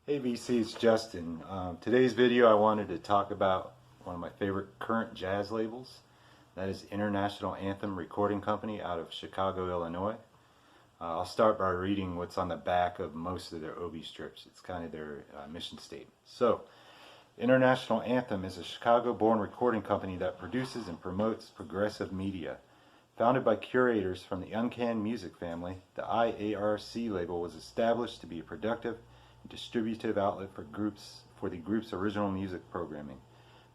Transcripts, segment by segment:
Hey VC, it's Justin. Today's video I wanted to talk about one of my favorite current jazz labels. That is International Anthem Recording Company out of Chicago, Illinois. I'll start by reading what's on the back of most of their OB strips. It's kind of their mission statement. So, International Anthem is a Chicago-born recording company that produces and promotes progressive media. Founded by curators from the Uncan Music family, the IARC label was established to be a productive distributive outlet for the group's original music programming.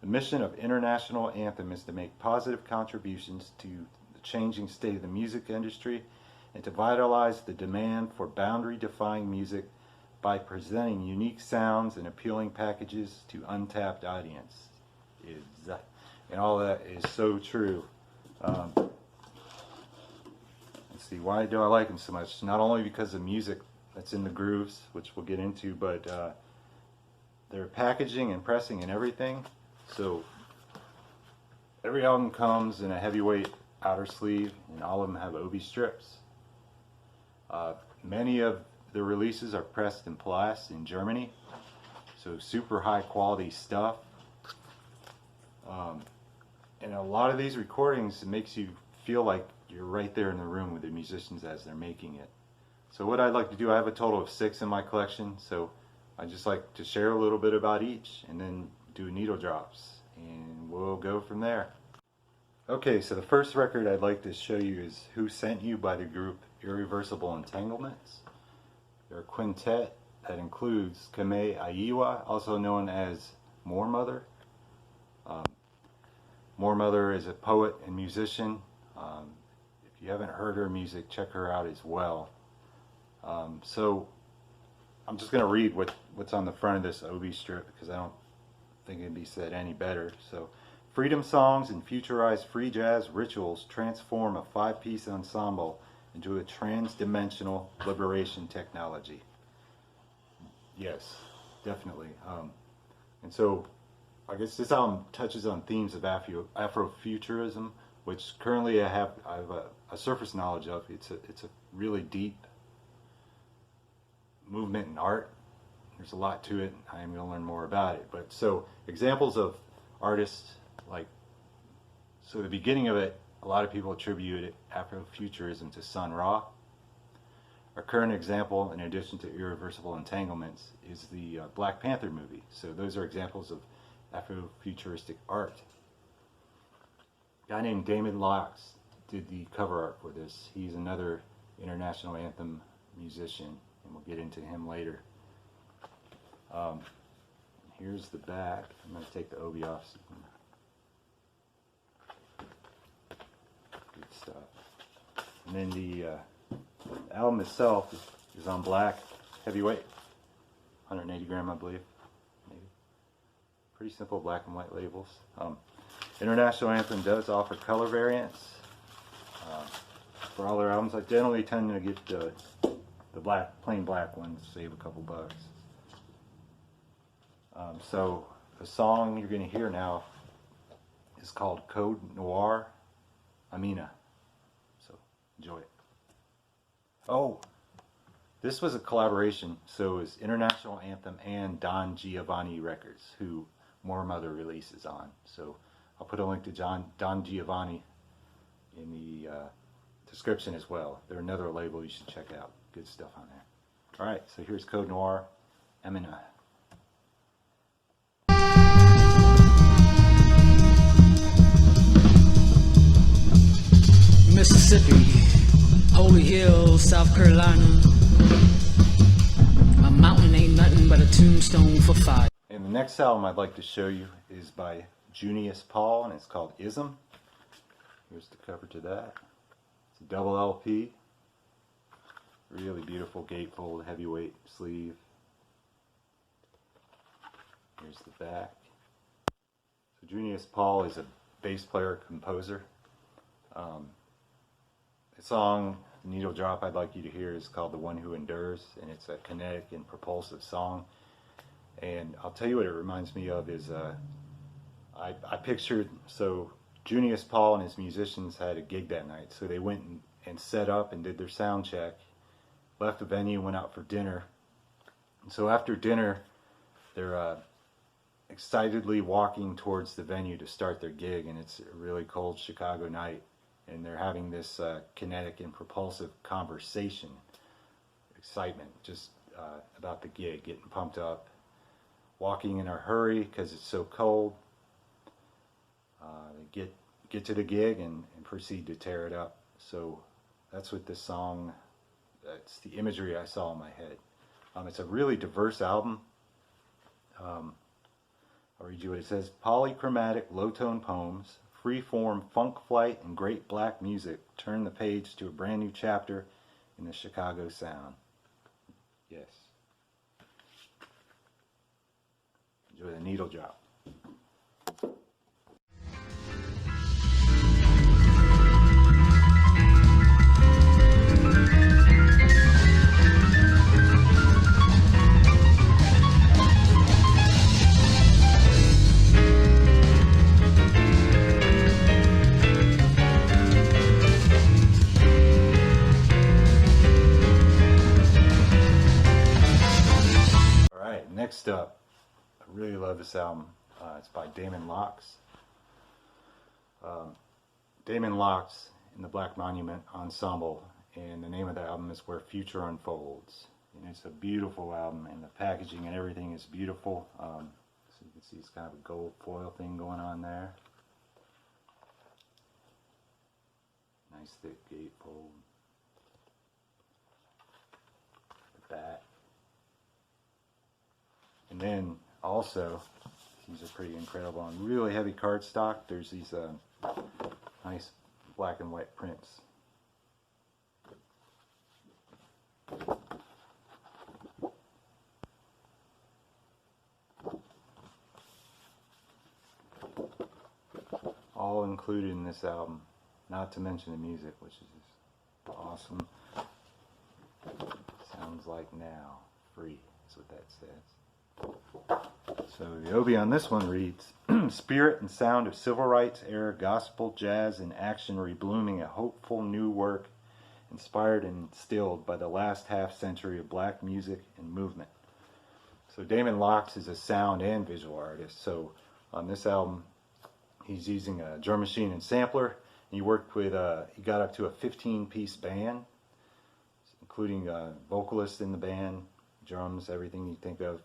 The mission of International Anthem is to make positive contributions to the changing state of the music industry and to vitalize the demand for boundary-defying music by presenting unique sounds and appealing packages to untapped audience. And all that is so true. Let's see, why do I like them so much? Not only because of music that's in the grooves, which we'll get into, but their packaging and pressing and everything. So every album comes in a heavyweight outer sleeve, and all of them have OB strips. Many of the releases are pressed in Palast in Germany, so super high quality stuff. And a lot of these recordings, it makes you feel like you're right there in the room with the musicians as they're making it. So what I'd like to do, I have a total of 6 in my collection, so I just like to share a little bit about each and then do needle drops, and we'll go from there. Okay, so the first record I'd like to show you is Who Sent You by the group Irreversible Entanglements. They're a quintet that includes Kame Aiwa, also known as Moor Mother. Moor Mother is a poet and musician. If you haven't heard her music, check her out as well. So I'm just going to read what's on the front of this OB strip because I don't think it can be said any better. So, freedom songs and futurized free jazz rituals transform a 5-piece ensemble into a trans-dimensional liberation technology. Yes, definitely. And so I guess this album touches on themes of Afrofuturism, which currently I have a surface knowledge of. It's a really deep movement in art. There's a lot to it. I am going to learn more about it. But so examples of artists, like, so the beginning of it, a lot of people attributed Afrofuturism to Sun Ra. Our current example, in addition to Irreversible Entanglements, is the Black Panther movie. So those are examples of Afrofuturistic art. A guy named Damon Locks did the cover art for this. He's another International Anthem musician, and we'll get into him later. Here's the back. I'm going to take the OB off. So good stuff. And then the album itself is on black, heavyweight, 180 gram, I believe. Maybe. Pretty simple black and white labels. International Anthem does offer color variants for all their albums. I generally tend to get the plain black ones, save a couple bucks. So the song you're going to hear now is called Code Noir Amina. So enjoy it. Oh, this was a collaboration. So it was International Anthem and Don Giovanni Records, who Moor Mother releases on. So I'll put a link to Don Giovanni in the description as well. They're another label you should check out. Good stuff on there. Alright, so here's Code Noir Amina. Mississippi, Holy Hill, South Carolina. A mountain ain't nothing but a tombstone for fire. And the next album I'd like to show you is by Julius Paul, and it's called Ism. Here's the cover to that. It's a double LP. Really beautiful gatefold, heavyweight sleeve. Here's the back. So Julius Paul is a bass player, composer. The song, Needle Drop, I'd like you to hear is called The One Who Endures, and it's a kinetic and propulsive song. And I'll tell you what it reminds me of is, I pictured, so Julius Paul and his musicians had a gig that night, so they went and set up and did their sound check, left the venue, went out for dinner, So after dinner, they're excitedly walking towards the venue to start their gig, and it's a really cold Chicago night, and they're having this kinetic and propulsive conversation, excitement just about the gig, getting pumped up, walking in a hurry because it's so cold. They get to the gig and proceed to tear it up. So that's what this song, that's the imagery I saw in my head. It's a really diverse album. I'll read you what it says. Polychromatic, low-tone poems, free-form funk flight, and great black music turn the page to a brand new chapter in the Chicago sound. Yes. Enjoy the needle drop. Next up, I really love this album. It's by Damon Locks. Damon Locks in the Black Monument Ensemble, and the name of the album is Where Future Unfolds. And it's a beautiful album, and the packaging and everything is beautiful. So you can see it's kind of a gold foil thing going on there. Nice thick gatefold. The back. And then also, these are pretty incredible, on really heavy cardstock, there's these nice black and white prints. All included in this album, not to mention the music, which is just awesome. Sounds like now, free is what that says. So the OB on this one reads, Spirit and sound of civil rights era gospel, jazz, and action reblooming a hopeful new work inspired and instilled by the last half century of black music and movement. So Damon Locks is a sound and visual artist. So on this album, he's using a drum machine and sampler. And he worked with, he got up to a 15-piece band, including vocalists in the band, drums, everything you think of.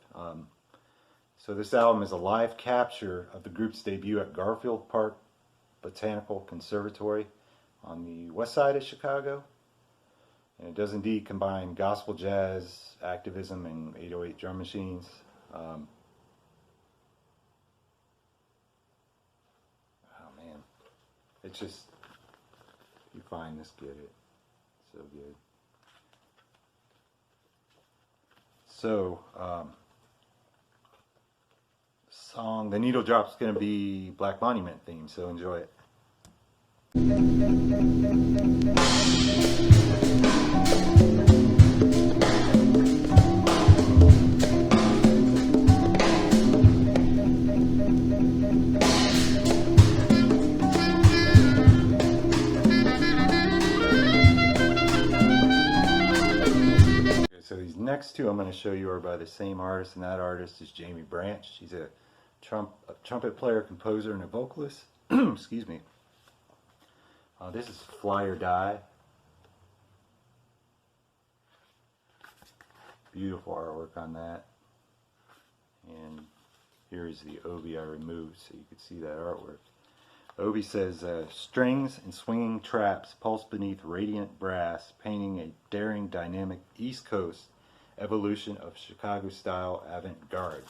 So this album is a live capture of the group's debut at Garfield Park Botanical Conservatory on the west side of Chicago. And it does indeed combine gospel, jazz, activism, and 808 drum machines. Oh man, it's just, if you find this, get it. So good. So, song, the needle drop's going to be Black Monument theme, so enjoy it. So these next two I'm going to show you are by the same artist, and that artist is Jamie Branch. She's a trumpet player, composer, and a vocalist. Excuse me. This is Fly or Die. Beautiful artwork on that. And here's the obi I removed so you could see that artwork. Obi says, strings and swinging traps pulse beneath radiant brass, painting a daring, dynamic East Coast evolution of Chicago-style avant-garde.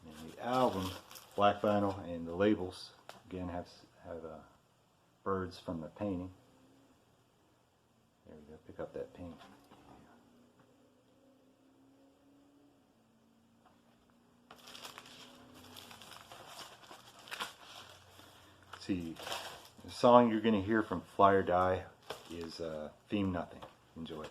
And the album, black vinyl, and the labels, again, have birds from the painting. There we go, pick up that paint. See, the song you're going to hear from Fly or Die is Theme Nothing. Enjoy.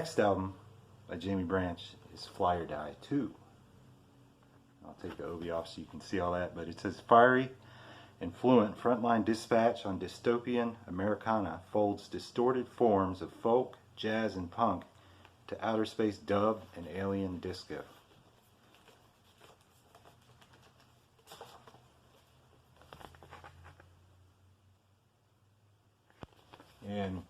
next album by Jamie Branch is Fly or Die 2. I'll take the OB off so you can see all that, but it says fiery and fluent frontline dispatch on dystopian Americana folds distorted forms of folk, jazz, and punk to outer space dub and alien disco. And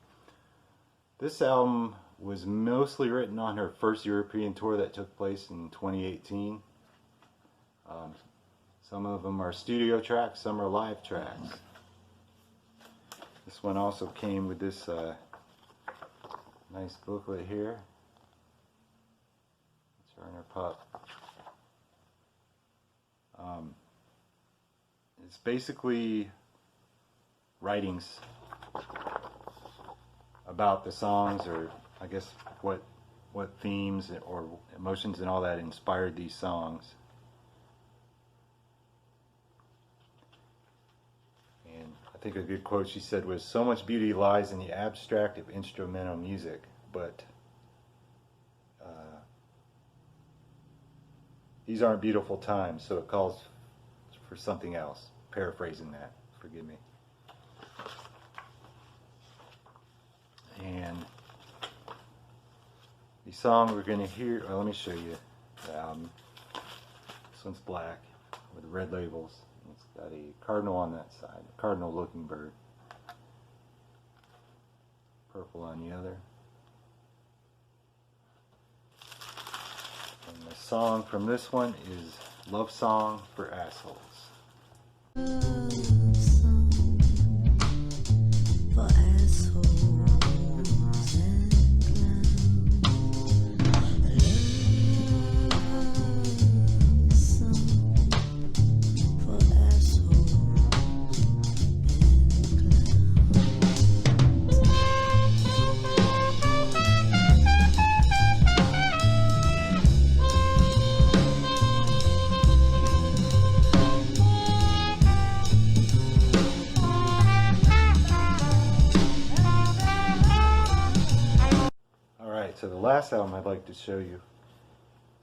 this album was mostly written on her first European tour that took place in 2018. Some of them are studio tracks, some are live tracks. This one also came with this nice booklet here. Turner Pup. It's basically writings about the songs, or I guess what themes or emotions and all that inspired these songs. And I think a good quote she said was, "So much beauty lies in the abstract of instrumental music, but these aren't beautiful times, so it calls for something else." Paraphrasing that, forgive me. And the song we're going to hear, well, let me show you the album. This one's black with red labels. It's got a cardinal on that side, a cardinal looking bird. Purple on the other. And the song from this one is Love Song for Assholes. So the last album I'd like to show you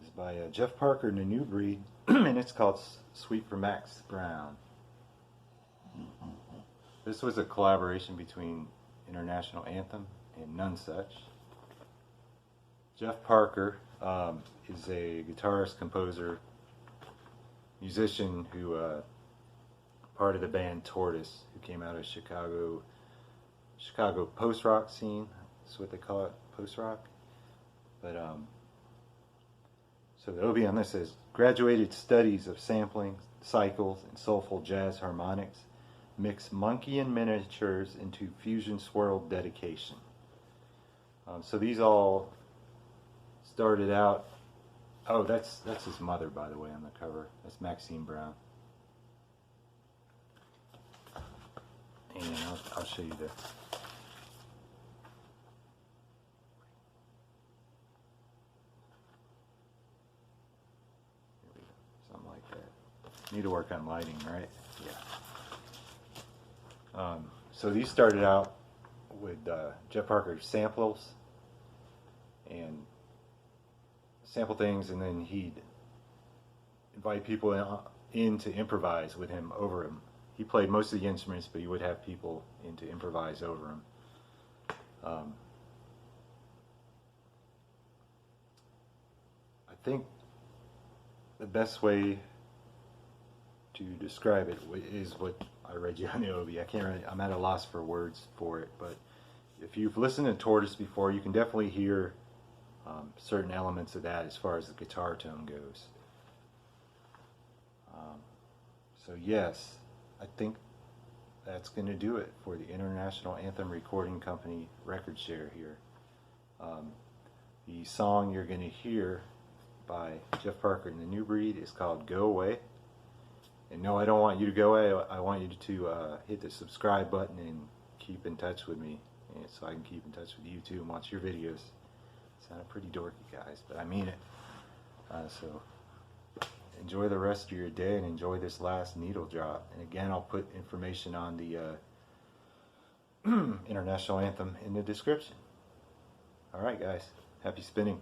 is by Jeff Parker and the New Breed, and it's called Sweet for Max Brown. This was a collaboration between International Anthem and None Such. Jeff Parker is a guitarist, composer, musician who part of the band Tortoise, who came out of Chicago post-rock scene. That's what they call it, post-rock. But so the OB on this says, graduated studies of sampling, cycles, and soulful jazz harmonics mix monkey and miniatures into fusion swirled dedication. So these all started out. Oh, that's his mother, by the way, on the cover. That's Maxine Brown. And I'll show you the. Need to work on lighting, right? Yeah. So these started out with Jeff Parker's samples and sample things, and then he'd invite people in to improvise with him over him. He played most of the instruments, but he would have people in to improvise over him. I think the best way to describe it is what I read you on the OB. I'm at a loss for words for it, but if you've listened to Tortoise before, you can definitely hear certain elements of that as far as the guitar tone goes. So yes, I think that's going to do it for the International Anthem Recording Company record share here. The song you're going to hear by Jeff Parker and the New Breed is called Go Away. And no, I don't want you to go away. I want you to hit the subscribe button and keep in touch with me, and so I can keep in touch with you too and watch your videos. Sounded pretty dorky, guys, but I mean it. So enjoy the rest of your day and enjoy this last needle drop. And again, I'll put information on the International Anthem in the description. All right, guys. Happy spinning.